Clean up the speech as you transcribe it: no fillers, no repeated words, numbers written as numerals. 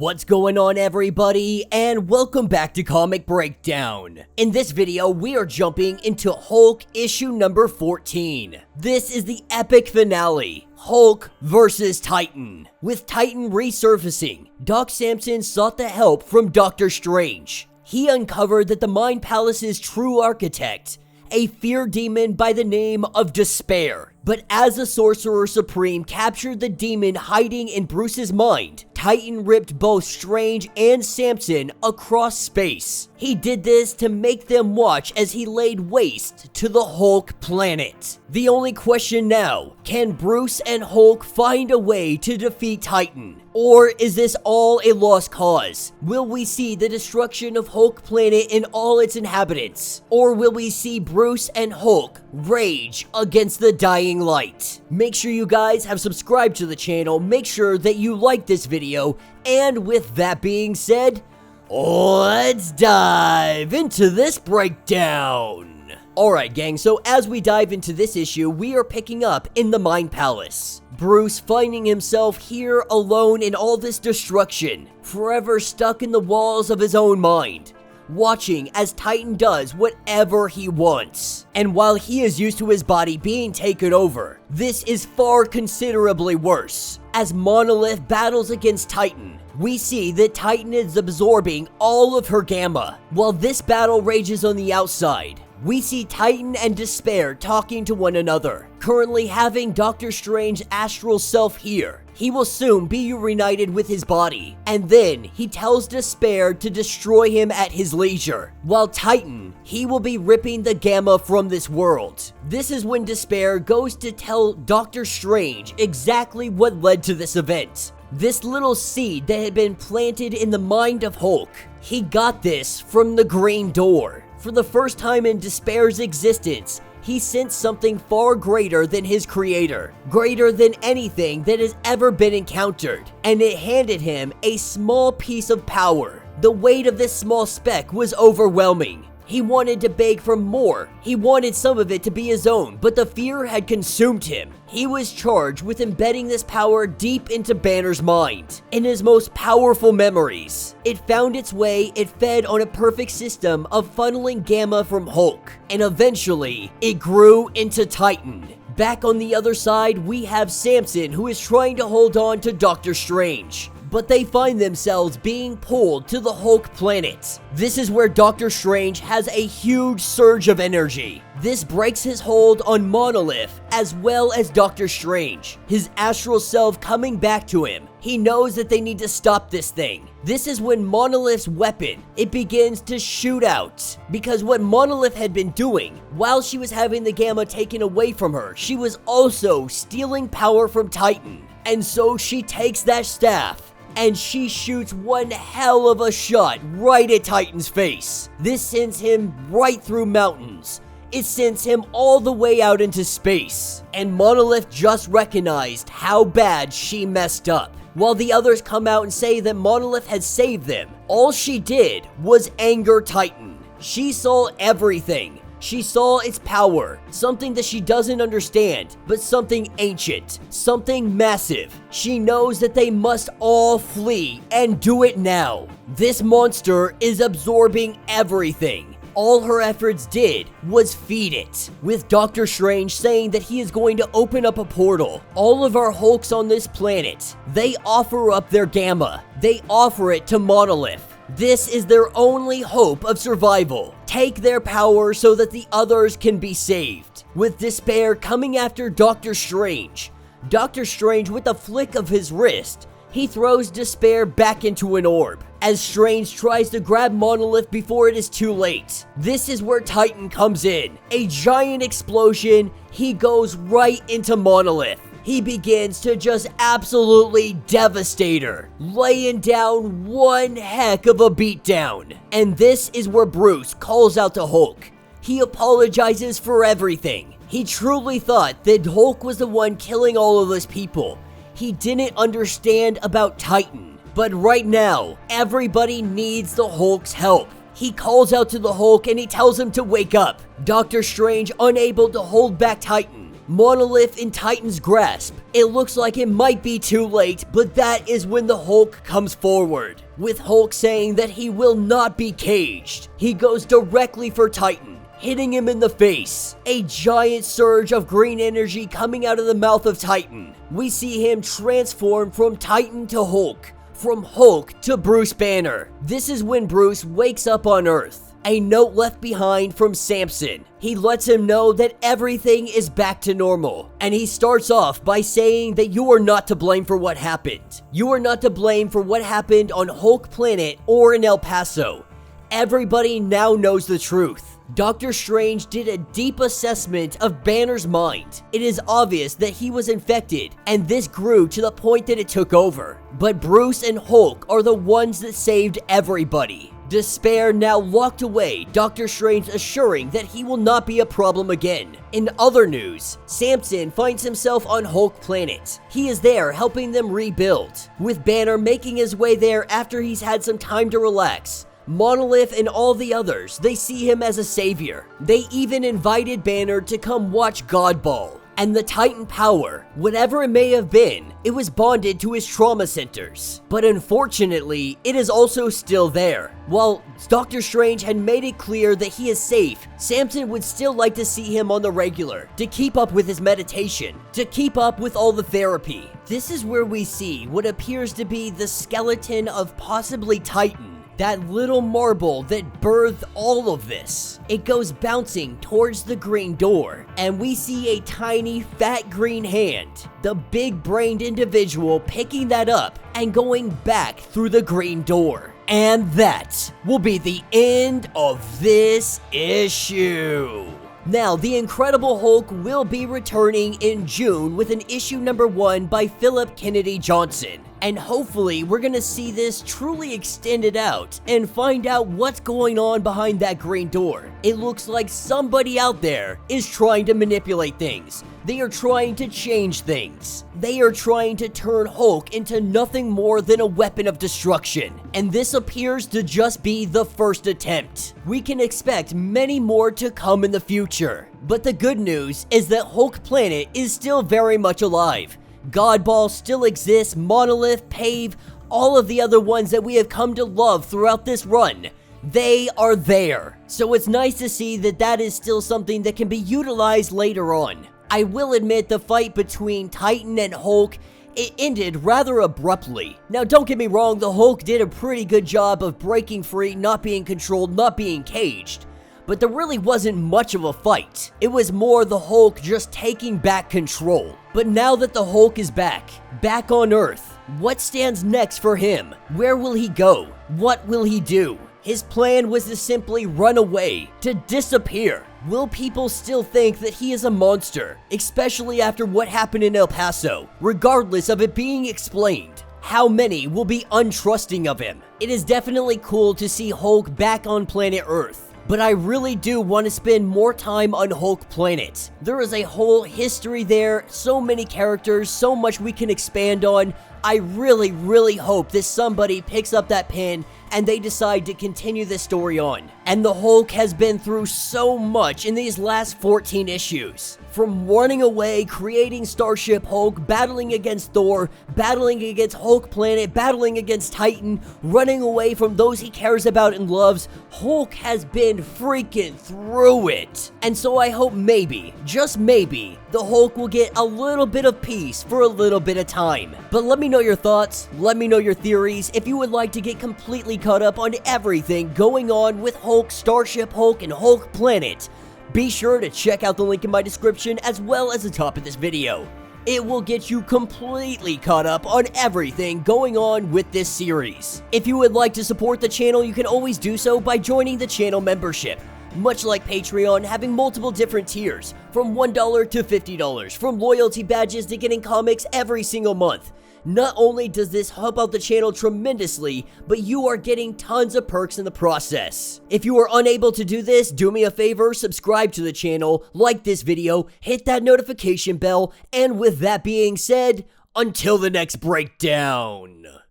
What's going on, everybody, and welcome back to Comic Breakdown. In this video, we are jumping into Hulk issue number 14. This is the epic finale, Hulk vs. Titan. With Titan resurfacing, Doc Samson sought the help from Doctor Strange. He uncovered that the Mind Palace's true architect, a fear demon by the name of Despair. But as the Sorcerer Supreme captured the demon hiding in Bruce's mind, Titan ripped both Strange and Samson across space. He did this to make them watch as he laid waste to the Hulk planet. The only question now, can Bruce and Hulk find a way to defeat Titan? Or is this all a lost cause? Will we see the destruction of Hulk planet and all its inhabitants? Or will we see Bruce and Hulk rage against the dying light? Make sure you guys have subscribed to the channel, make sure that you like this video, and with that being said, let's dive into this breakdown. Alright gang, so as we dive into this issue, we are picking up in the Mind Palace. Bruce finding himself here alone in all this destruction, forever stuck in the walls of his own mind, watching as Titan does whatever he wants. And while he is used to his body being taken over, this is far considerably worse. As Monolith battles against Titan, we see that Titan is absorbing all of her gamma. While this battle rages on the outside, we see Titan and Despair talking to one another. Currently having Doctor Strange's astral self here, he will soon be reunited with his body, and then he tells Despair to destroy him at his leisure. While Titan, he will be ripping the gamma from this world. This is when Despair goes to tell Doctor Strange exactly what led to this event. This little seed that had been planted in the mind of Hulk, he got this from the Green Door. For the first time in Despair's existence, he sensed something far greater than his creator, greater than anything that has ever been encountered, and it handed him a small piece of power. The weight of this small speck was overwhelming. He wanted to beg for more. He wanted some of it to be his own, but the fear had consumed him. He was charged with embedding this power deep into Banner's mind, in his most powerful memories. It found its way, it fed on a perfect system of funneling gamma from Hulk, and eventually, it grew into Titan. Back on the other side, we have Samson, who is trying to hold on to Doctor Strange, but they find themselves being pulled to the Hulk planet. This is where Doctor Strange has a huge surge of energy. This breaks his hold on Monolith as well as Doctor Strange, his astral self coming back to him. He knows that they need to stop this thing. This is when Monolith's weapon, it begins to shoot out. Because what Monolith had been doing, while she was having the gamma taken away from her, she was also stealing power from Titan. And so she takes that staff, and she shoots one hell of a shot right at Titan's face. This sends him right through mountains. It sends him all the way out into space. And Monolith just recognized how bad she messed up. While the others come out and say that Monolith had saved them, all she did was anger Titan. She saw everything. She saw its power, something that she doesn't understand, but something ancient, something massive. She knows that they must all flee and do it now. This monster is absorbing everything. All her efforts did was feed it, with Doctor Strange saying that he is going to open up a portal. All of our Hulks on this planet, they offer up their gamma. They offer it to Monolith. This is their only hope of survival. Take their power so that the others can be saved. With Despair coming after Doctor Strange, with a flick of his wrist, he throws Despair back into an orb, as Strange tries to grab Monolith before it is too late. This is where Titan comes in. A giant explosion, he goes right into Monolith. He begins to just absolutely devastate her, laying down one heck of a beatdown. And this is where Bruce calls out to Hulk. He apologizes for everything. He truly thought that Hulk was the one killing all of those people. He didn't understand about Titan. But right now, everybody needs the Hulk's help. He calls out to the Hulk and he tells him to wake up. Doctor Strange, unable to hold back Titan, Monolith in Titan's grasp. It looks like it might be too late, but that is when the Hulk comes forward, with Hulk saying that he will not be caged. He goes directly for Titan, hitting him in the face. A giant surge of green energy coming out of the mouth of Titan. We see him transform from Titan to Hulk, from Hulk to Bruce Banner. This is when Bruce wakes up on Earth. A note left behind from Samson. He lets him know that everything is back to normal. And he starts off by saying that you are not to blame for what happened. You are not to blame for what happened on Hulk Planet or in El Paso. Everybody now knows the truth. Doctor Strange did a deep assessment of Banner's mind. It is obvious that he was infected, and this grew to the point that it took over. But Bruce and Hulk are the ones that saved everybody. Despair now locked away, Doctor Strange assuring that he will not be a problem again. In other news, Samson finds himself on Hulk Planet. He is there helping them rebuild, with Banner making his way there after he's had some time to relax. Monolith and all the others, they see him as a savior. They even invited Banner to come watch God Ball. And the Titan power, whatever it may have been, it was bonded to his trauma centers. But unfortunately, it is also still there. While Doctor Strange had made it clear that he is safe, Samson would still like to see him on the regular, to keep up with his meditation, to keep up with all the therapy. This is where we see what appears to be the skeleton of possibly Titan. That little marble that birthed all of this. It goes bouncing towards the green door, and we see a tiny fat green hand, the big-brained individual picking that up and going back through the green door. And that will be the end of this issue. Now, the Incredible Hulk will be returning in June with an issue number 1 by Philip Kennedy Johnson. And hopefully, we're gonna see this truly extended out and find out what's going on behind that green door. It looks like somebody out there is trying to manipulate things. They are trying to change things. They are trying to turn Hulk into nothing more than a weapon of destruction. And this appears to just be the first attempt. We can expect many more to come in the future. But the good news is that Hulk Planet is still very much alive. God Ball still exists, Monolith, Pave, all of the other ones that we have come to love throughout this run. They are there. So it's nice to see that that is still something that can be utilized later on. I will admit the fight between Titan and Hulk, it ended rather abruptly. Now don't get me wrong, the Hulk did a pretty good job of breaking free, not being controlled, not being caged. But there really wasn't much of a fight. It was more the Hulk just taking back control. But now that the Hulk is back on Earth, what stands next for him? Where will he go? What will he do? His plan was to simply run away, to disappear. Will people still think that he is a monster, especially after what happened in El Paso, regardless of it being explained? How many will be untrusting of him? It is definitely cool to see Hulk back on planet Earth. But I really do want to spend more time on Hulk Planet. There is a whole history there, so many characters, so much we can expand on. I really hope that somebody picks up that pen and they decide to continue this story on. And the Hulk has been through so much in these last 14 issues. From running away, creating Starship Hulk, battling against Thor, battling against Hulk Planet, battling against Titan, running away from those he cares about and loves, Hulk has been freaking through it. And so I hope maybe, just maybe, the Hulk will get a little bit of peace for a little bit of time. But let me know your thoughts, let me know your theories, if you would like to get completely caught up on everything going on with Hulk, Starship Hulk, and Hulk Planet. Be sure to check out the link in my description as well as the top of this video. It will get you completely caught up on everything going on with this series. If you would like to support the channel, you can always do so by joining the channel membership. Much like Patreon, having multiple different tiers, from $1 to $50, from loyalty badges to getting comics every single month. Not only does this help out the channel tremendously, but you are getting tons of perks in the process. If you are unable to do this, do me a favor, subscribe to the channel, like this video, hit that notification bell, and with that being said, until the next breakdown.